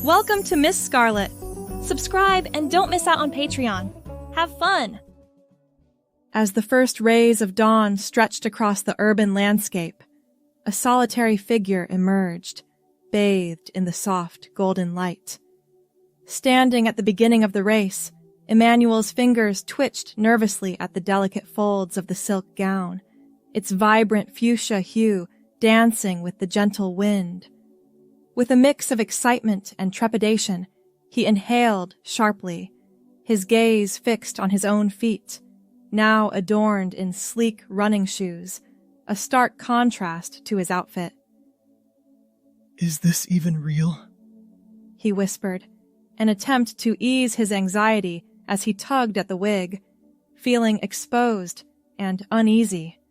Welcome to Miss Scarlett. Subscribe and don't miss out on Patreon. Have fun! As the first rays of dawn stretched across the urban landscape, a solitary figure emerged, bathed in the soft golden light. Standing at the beginning of the race, Emmanuel's fingers twitched nervously at the delicate folds of the silk gown, its vibrant fuchsia hue dancing with the gentle wind. With a mix of excitement and trepidation, he inhaled sharply, his gaze fixed on his own feet, now adorned in sleek running shoes, a stark contrast to his outfit. "Is this even real?" he whispered, an attempt to ease his anxiety as he tugged at the wig, feeling exposed and uneasy.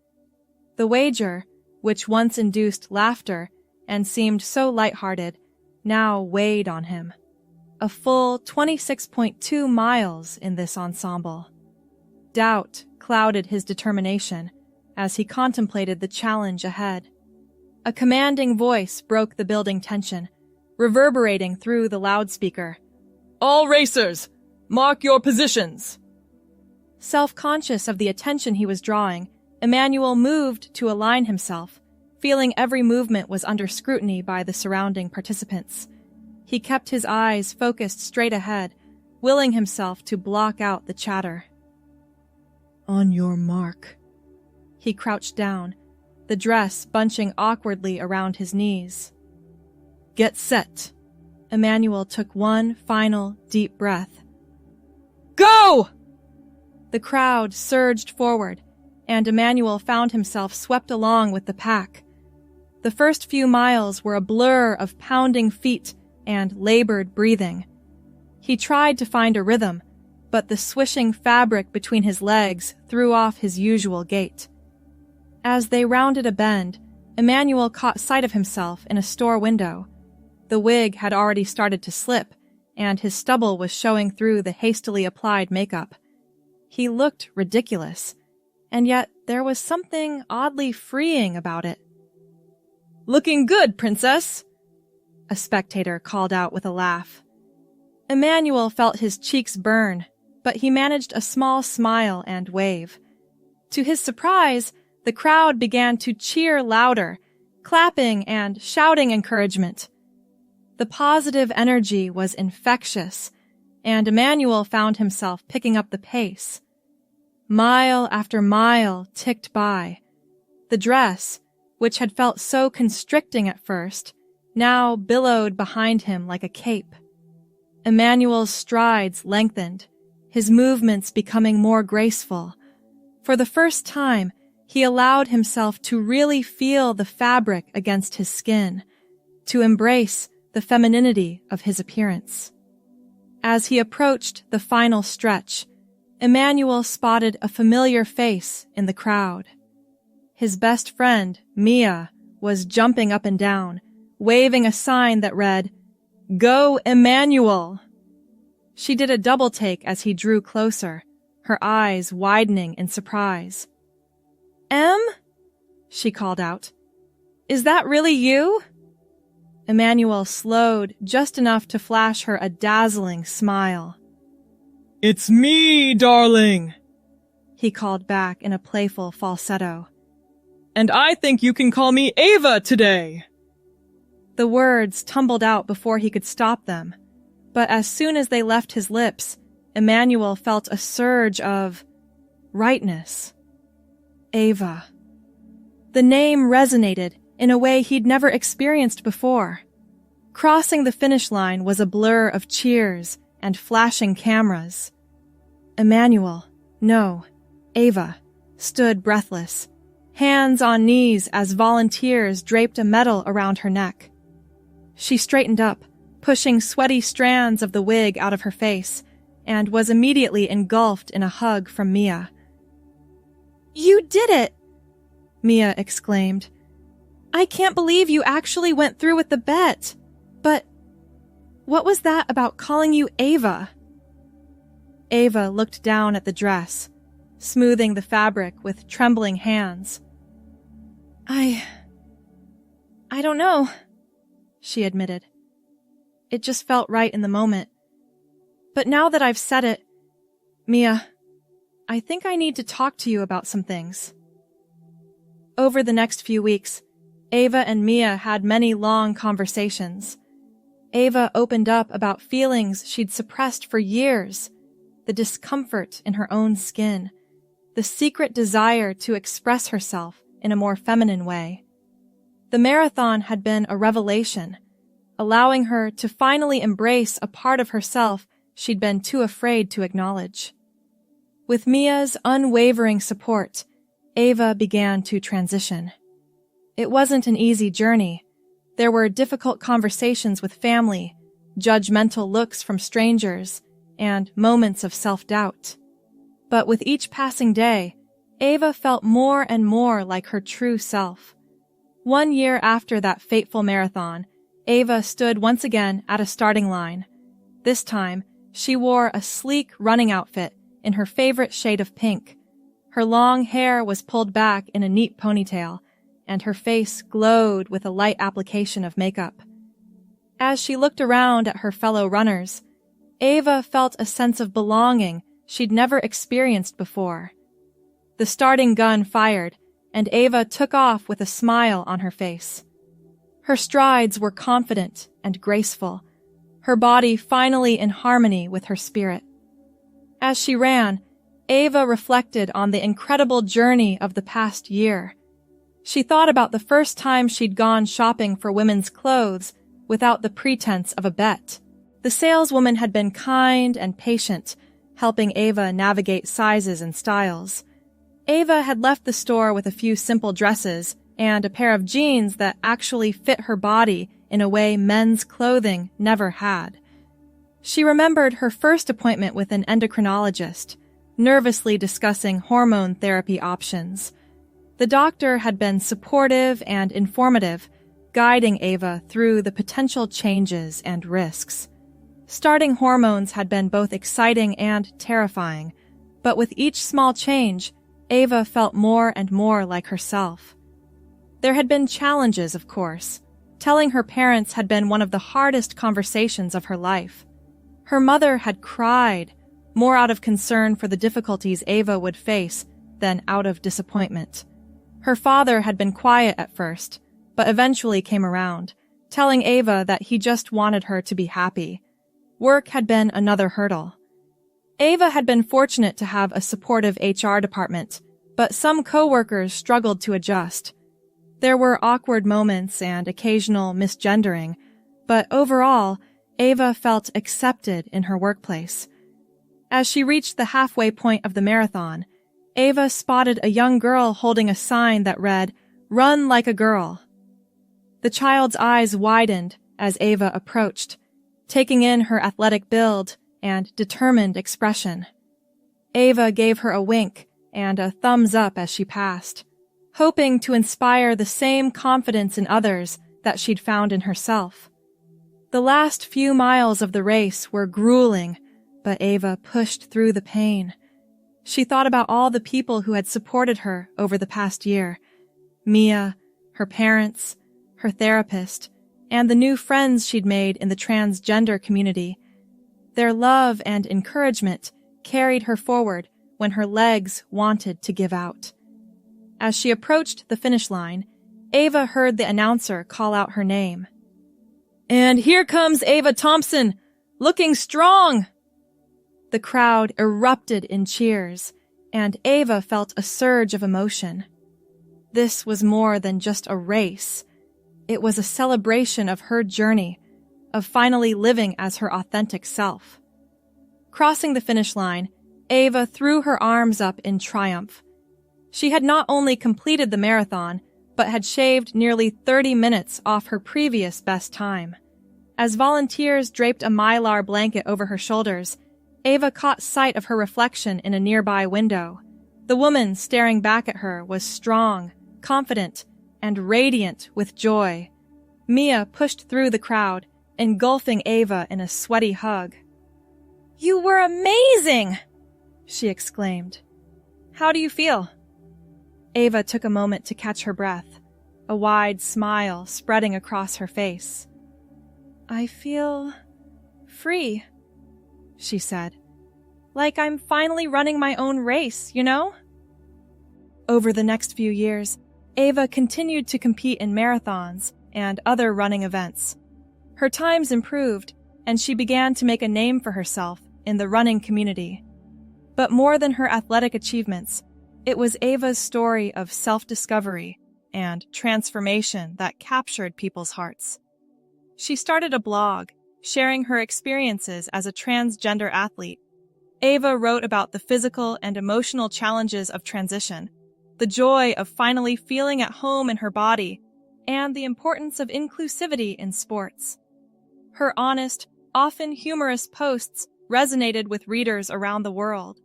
The wager, which once induced laughter and seemed so light-hearted, now weighed on him. A full 26.2 miles in this ensemble. Doubt clouded his determination as he contemplated the challenge ahead. A commanding voice broke the building tension, reverberating through the loudspeaker. "All racers, mark your positions!" Self-conscious of the attention he was drawing, Emmanuel moved to align himself, feeling every movement was under scrutiny by the surrounding participants. He kept his eyes focused straight ahead, willing himself to block out the chatter. "On your mark." He crouched down, the dress bunching awkwardly around his knees. "Get set." Emmanuel took one final deep breath. Go! The crowd surged forward, and Emmanuel found himself swept along with the pack. The first few miles were a blur of pounding feet and labored breathing. He tried to find a rhythm, but the swishing fabric between his legs threw off his usual gait. As they rounded a bend, Emmanuel caught sight of himself in a store window. The wig had already started to slip, and his stubble was showing through the hastily applied makeup. He looked ridiculous, and yet there was something oddly freeing about it. "Looking good, princess!" a spectator called out with a laugh. Emmanuel felt his cheeks burn, but he managed a small smile and wave. To his surprise, the crowd began to cheer louder, clapping and shouting encouragement. The positive energy was infectious, and Emmanuel found himself picking up the pace. Mile after mile ticked by. The dress, which had felt so constricting at first, now billowed behind him like a cape. Emmanuel's strides lengthened, his movements becoming more graceful. For the first time, he allowed himself to really feel the fabric against his skin, to embrace the femininity of his appearance. As he approached the final stretch, Emmanuel spotted a familiar face in the crowd. His best friend, Mia, was jumping up and down, waving a sign that read, "Go Emmanuel!" She did a double take as he drew closer, her eyes widening in surprise. "Em?" she called out. "Is that really you?" Emmanuel slowed just enough to flash her a dazzling smile. "It's me, darling!" he called back in a playful falsetto. "And I think you can call me Ava today!" The words tumbled out before he could stop them, but as soon as they left his lips, Emmanuel felt a surge of rightness. Ava. The name resonated in a way he'd never experienced before. Crossing the finish line was a blur of cheers and flashing cameras. Emmanuel, no, Ava, stood breathless, hands on knees as volunteers draped a medal around her neck. She straightened up, pushing sweaty strands of the wig out of her face, and was immediately engulfed in a hug from Mia. "You did it!" Mia exclaimed. "I can't believe you actually went through with the bet. But what was that about calling you Ava?" Ava looked down at the dress, smoothing the fabric with trembling hands. I don't know," she admitted. It just felt right in the moment. But now that I've said it, Mia, I think I need to talk to you about some things. Over the next few weeks, Ava and Mia had many long conversations. Ava opened up about feelings she'd suppressed for years, the discomfort in her own skin, the secret desire to express herself in a more feminine way. The marathon had been a revelation, allowing her to finally embrace a part of herself she'd been too afraid to acknowledge. With Mia's unwavering support, Ava began to transition. It wasn't an easy journey. There were difficult conversations with family, judgmental looks from strangers, and moments of self-doubt. But with each passing day, Ava felt more and more like her true self. 1 year after that fateful marathon, Ava stood once again at a starting line. This time, she wore a sleek running outfit in her favorite shade of pink. Her long hair was pulled back in a neat ponytail, and her face glowed with a light application of makeup. As she looked around at her fellow runners, Ava felt a sense of belonging she'd never experienced before. The starting gun fired, and Ava took off with a smile on her face. Her strides were confident and graceful, her body finally in harmony with her spirit. As she ran, Ava reflected on the incredible journey of the past year. She thought about the first time she'd gone shopping for women's clothes without the pretense of a bet. The saleswoman had been kind and patient, helping Ava navigate sizes and styles. Ava had left the store with a few simple dresses and a pair of jeans that actually fit her body in a way men's clothing never had. She remembered her first appointment with an endocrinologist, nervously discussing hormone therapy options. The doctor had been supportive and informative, guiding Ava through the potential changes and risks. Starting hormones had been both exciting and terrifying, but with each small change, Ava felt more and more like herself. There had been challenges, of course. Telling her parents had been one of the hardest conversations of her life. Her mother had cried, more out of concern for the difficulties Ava would face than out of disappointment. Her father had been quiet at first, but eventually came around, telling Ava that he just wanted her to be happy. Work had been another hurdle. Ava had been fortunate to have a supportive HR department, but some coworkers struggled to adjust. There were awkward moments and occasional misgendering, but overall, Ava felt accepted in her workplace. As she reached the halfway point of the marathon, Ava spotted a young girl holding a sign that read, "Run like a girl." The child's eyes widened as Ava approached, taking in her athletic build and determined expression. Ava gave her a wink and a thumbs up as she passed, hoping to inspire the same confidence in others that she'd found in herself. The last few miles of the race were grueling, but Ava pushed through the pain. She thought about all the people who had supported her over the past year. Mia, her parents, her therapist, and the new friends she'd made in the transgender community. Their love and encouragement carried her forward when her legs wanted to give out. As she approached the finish line, Ava heard the announcer call out her name. "And here comes Ava Thompson, looking strong!" The crowd erupted in cheers, and Ava felt a surge of emotion. This was more than just a race. It was a celebration of her journey, of finally living as her authentic self. Crossing the finish line, Ava threw her arms up in triumph. She had not only completed the marathon, but had shaved nearly 30 minutes off her previous best time. As volunteers draped a mylar blanket over her shoulders, Ava caught sight of her reflection in a nearby window. The woman staring back at her was strong, confident, and radiant with joy. Mia pushed through the crowd, engulfing Ava in a sweaty hug. "You were amazing!" she exclaimed. "How do you feel?" Ava took a moment to catch her breath, a wide smile spreading across her face. I feel free, she said. Like I'm finally running my own race, you know? Over the next few years, Ava continued to compete in marathons and other running events. Her times improved, and she began to make a name for herself in the running community. But more than her athletic achievements, it was Ava's story of self-discovery and transformation that captured people's hearts. She started a blog, sharing her experiences as a transgender athlete. Ava wrote about the physical and emotional challenges of transition, the joy of finally feeling at home in her body, and the importance of inclusivity in sports. Her honest, often humorous posts resonated with readers around the world.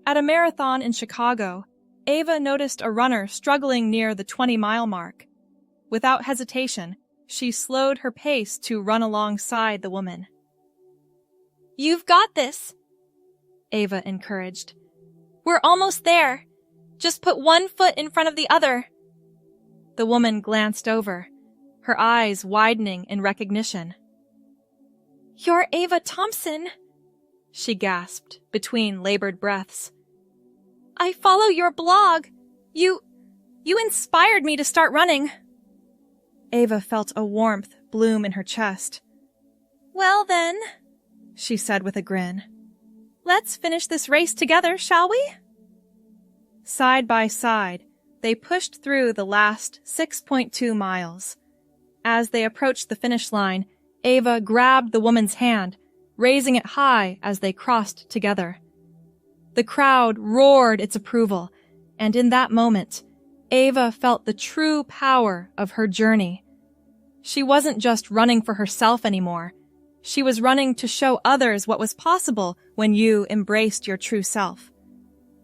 At a marathon in Chicago, Ava noticed a runner struggling near the 20-mile mark. Without hesitation, she slowed her pace to run alongside the woman. "You've got this," Ava encouraged. "We're almost there. Just put one foot in front of the other." The woman glanced over, her eyes widening in recognition. "You're Ava Thompson," she gasped between labored breaths. "I follow your blog. You inspired me to start running." Ava felt a warmth bloom in her chest. "Well then," she said with a grin, "let's finish this race together, shall we?" Side by side, they pushed through the last 6.2 miles. As they approached the finish line, Ava grabbed the woman's hand, raising it high as they crossed together. The crowd roared its approval, and in that moment, Ava felt the true power of her journey. She wasn't just running for herself anymore. She was running to show others what was possible when you embraced your true self.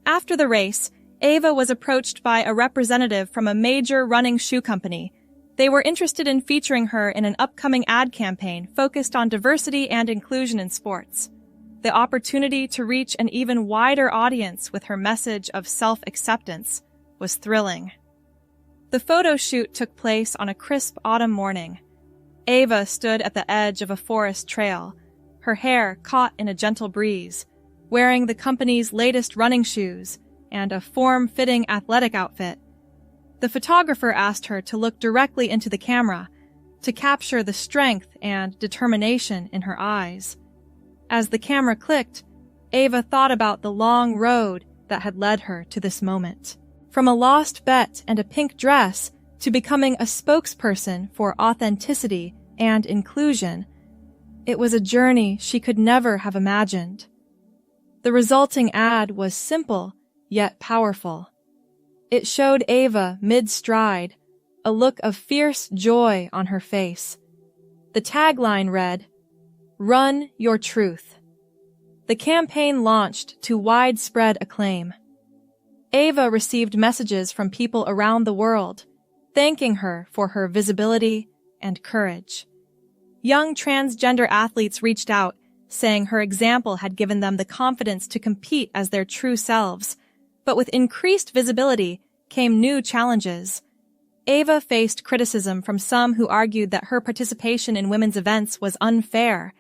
After the race, Ava was approached by a representative from a major running shoe company. They were interested in featuring her in an upcoming ad campaign focused on diversity and inclusion in sports. The opportunity to reach an even wider audience with her message of self-acceptance was thrilling. The photo shoot took place on a crisp autumn morning. Ava stood at the edge of a forest trail, her hair caught in a gentle breeze, wearing the company's latest running shoes and a form-fitting athletic outfit. The photographer asked her to look directly into the camera, to capture the strength and determination in her eyes. As the camera clicked, Ava thought about the long road that had led her to this moment. From a lost bet and a pink dress to becoming a spokesperson for authenticity and inclusion, it was a journey she could never have imagined. The resulting ad was simple, yet powerful. It showed Ava mid-stride, a look of fierce joy on her face. The tagline read, "Run your truth." The campaign launched to widespread acclaim. Ava received messages from people around the world, thanking her for her visibility and courage. Young transgender athletes reached out, saying her example had given them the confidence to compete as their true selves. But with increased visibility came new challenges. Ava faced criticism from some who argued that her participation in women's events was unfair.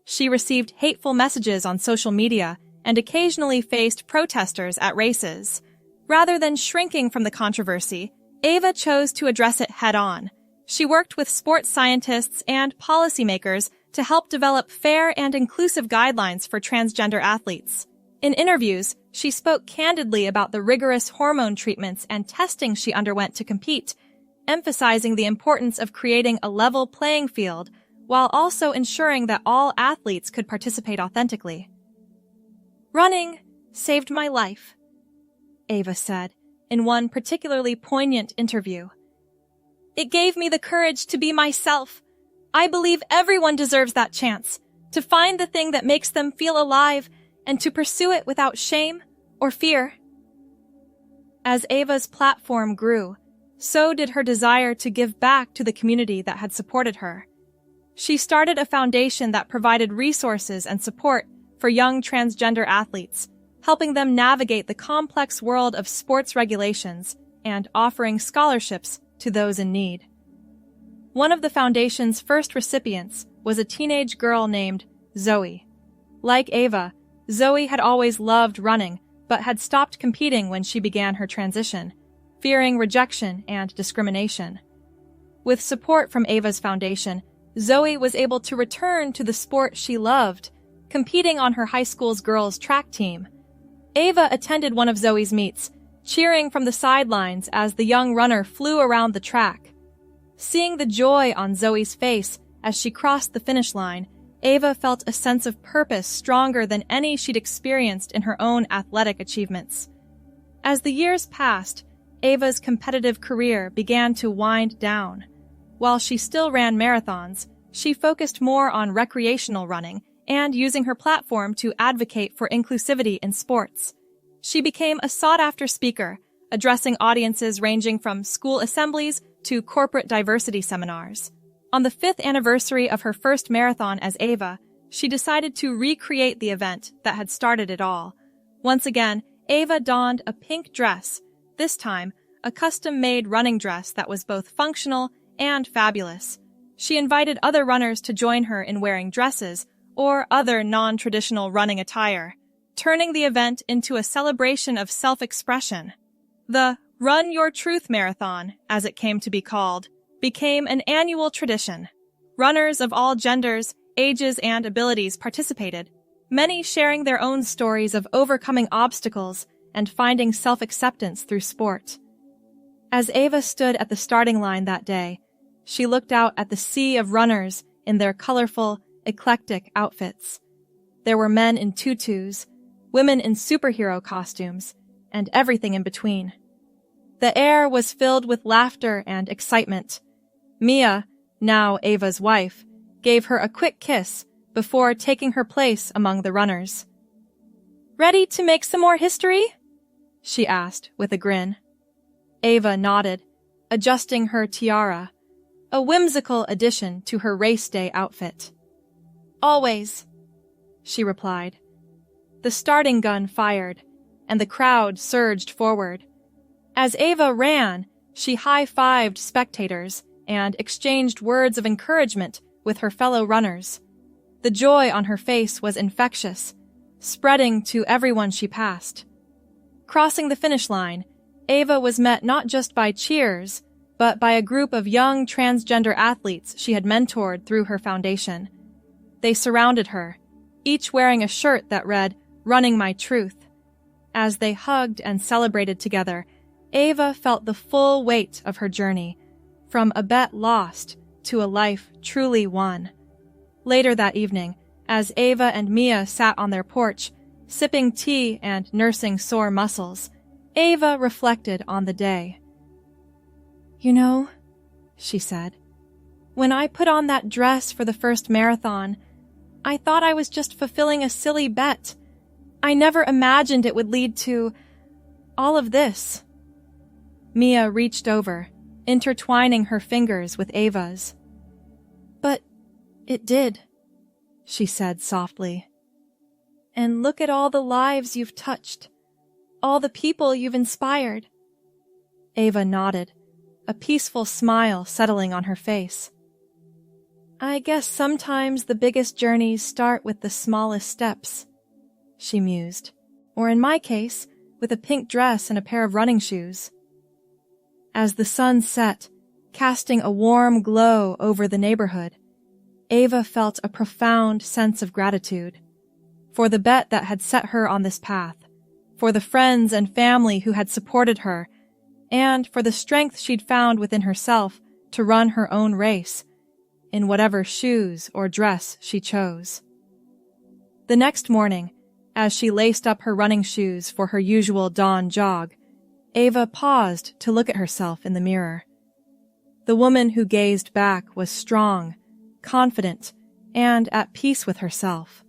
She received hateful messages on social media and occasionally faced protesters at races. Rather than shrinking from the controversy, Ava chose to address it head-on. She worked with sports scientists and policymakers to help develop fair and inclusive guidelines for transgender athletes. In interviews, she spoke candidly about the rigorous hormone treatments and testing she underwent to compete, emphasizing the importance of creating a level playing field while also ensuring that all athletes could participate authentically. "Running saved my life," Ava said in one particularly poignant interview. "It gave me the courage to be myself. I believe everyone deserves that chance, to find the thing that makes them feel alive and to pursue it without shame or fear." As Ava's platform grew, so did her desire to give back to the community that had supported her. She started a foundation that provided resources and support for young transgender athletes, helping them navigate the complex world of sports regulations and offering scholarships to those in need. One of the foundation's first recipients was a teenage girl named Zoe. Like Ava, Zoe had always loved running, but had stopped competing when she began her transition, fearing rejection and discrimination. With support from Ava's foundation, Zoe was able to return to the sport she loved, competing on her high school's girls' track team. Ava attended one of Zoe's meets, cheering from the sidelines as the young runner flew around the track. Seeing the joy on Zoe's face as she crossed the finish line, Ava felt a sense of purpose stronger than any she'd experienced in her own athletic achievements. As the years passed, Ava's competitive career began to wind down. While she still ran marathons, she focused more on recreational running and using her platform to advocate for inclusivity in sports. She became a sought-after speaker, addressing audiences ranging from school assemblies to corporate diversity seminars. On the 5th anniversary of her first marathon as Ava, she decided to recreate the event that had started it all. Once again, Ava donned a pink dress, this time a custom-made running dress that was both functional and fabulous. She invited other runners to join her in wearing dresses or other non-traditional running attire, turning the event into a celebration of self-expression. The Run Your Truth Marathon, as it came to be called, became an annual tradition. Runners of all genders, ages, and abilities participated, many sharing their own stories of overcoming obstacles and finding self-acceptance through sport. As Ava stood at the starting line that day, she looked out at the sea of runners in their colorful, eclectic outfits. There were men in tutus, women in superhero costumes, and everything in between. The air was filled with laughter and excitement. Mia, now Ava's wife, gave her a quick kiss before taking her place among the runners. "Ready to make some more history?" she asked with a grin. Ava nodded, adjusting her tiara, a whimsical addition to her race day outfit. "Always," she replied. The starting gun fired, and the crowd surged forward. As Ava ran, she high-fived spectators and exchanged words of encouragement with her fellow runners. The joy on her face was infectious, spreading to everyone she passed. Crossing the finish line, Ava was met not just by cheers, but by a group of young transgender athletes she had mentored through her foundation. They surrounded her, each wearing a shirt that read, "Running My Truth." As they hugged and celebrated together, Ava felt the full weight of her journey, from a bet lost to a life truly won. Later that evening, as Ava and Mia sat on their porch, sipping tea and nursing sore muscles, Ava reflected on the day. "You know," she said, "when I put on that dress for the first marathon, I thought I was just fulfilling a silly bet. I never imagined it would lead to all of this." Mia reached over, intertwining her fingers with Ava's. "But it did," she said softly. "And look at all the lives you've touched, all the people you've inspired." Ava nodded, a peaceful smile settling on her face. "I guess sometimes the biggest journeys start with the smallest steps," she mused, "or in my case, with a pink dress and a pair of running shoes." As the sun set, casting a warm glow over the neighborhood, Ava felt a profound sense of gratitude for the bet that had set her on this path, for the friends and family who had supported her, and for the strength she'd found within herself to run her own race, in whatever shoes or dress she chose. The next morning, as she laced up her running shoes for her usual dawn jog, Ava paused to look at herself in the mirror. The woman who gazed back was strong, confident, and at peace with herself.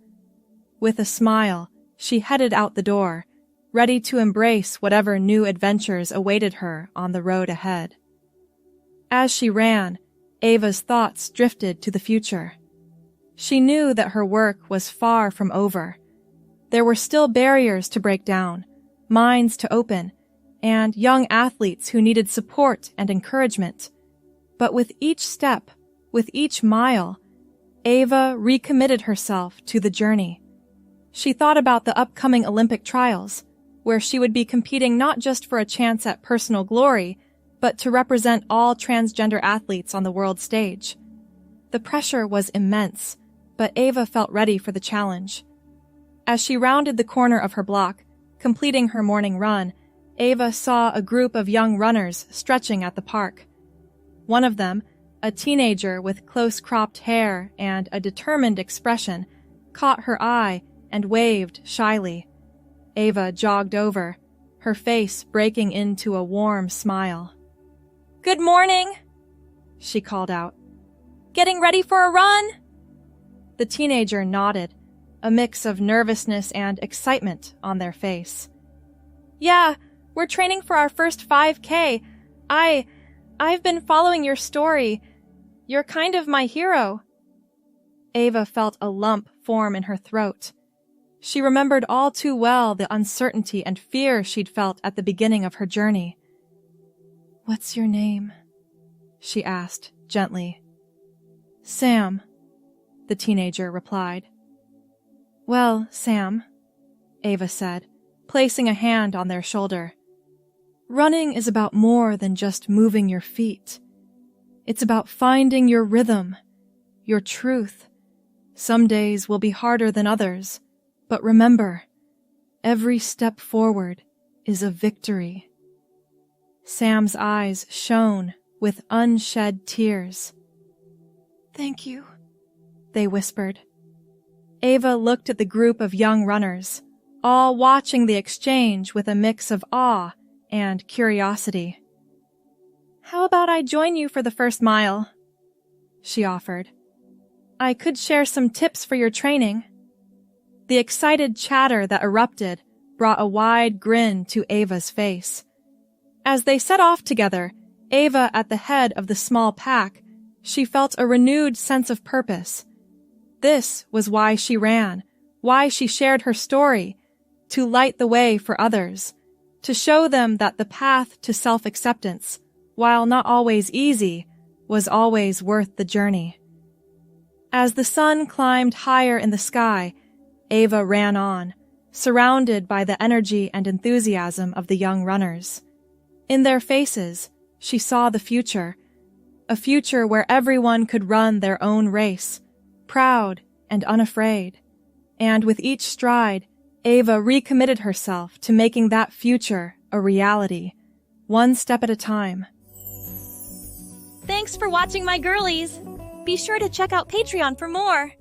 With a smile, she headed out the door, ready to embrace whatever new adventures awaited her on the road ahead. As she ran, Ava's thoughts drifted to the future. She knew that her work was far from over. There were still barriers to break down, minds to open, and young athletes who needed support and encouragement. But with each step, with each mile, Ava recommitted herself to the journey. She thought about the upcoming Olympic trials, where she would be competing not just for a chance at personal glory, but to represent all transgender athletes on the world stage. The pressure was immense, but Ava felt ready for the challenge. As she rounded the corner of her block, completing her morning run, Ava saw a group of young runners stretching at the park. One of them, a teenager with close-cropped hair and a determined expression, caught her eye and waved shyly. Ava jogged over, her face breaking into a warm smile. "Good morning," she called out. "Getting ready for a run?" The teenager nodded, a mix of nervousness and excitement on their face. "Yeah, we're training for our first 5K. I've been following your story. You're kind of my hero." Ava felt a lump form in her throat. She remembered all too well the uncertainty and fear she'd felt at the beginning of her journey. "What's your name?" she asked gently. "Sam," the teenager replied. "Well, Sam," Ava said, placing a hand on their shoulder. "Running is about more than just moving your feet. It's about finding your rhythm, your truth. Some days will be harder than others, but remember, every step forward is a victory." Sam's eyes shone with unshed tears. "Thank you," they whispered. Ava looked at the group of young runners, all watching the exchange with a mix of awe and curiosity. "How about I join you for the first mile?" she offered. "I could share some tips for your training." The excited chatter that erupted brought a wide grin to Ava's face. As they set off together, Ava at the head of the small pack, she felt a renewed sense of purpose. This was why she ran, why she shared her story, to light the way for others, to show them that the path to self-acceptance, while not always easy, was always worth the journey. As the sun climbed higher in the sky, Ava ran on, surrounded by the energy and enthusiasm of the young runners. In their faces, she saw the future, a future where everyone could run their own race, proud and unafraid. And with each stride, Ava recommitted herself to making that future a reality, one step at a time. Thanks for watching my girlies. Be sure to check out Patreon for more.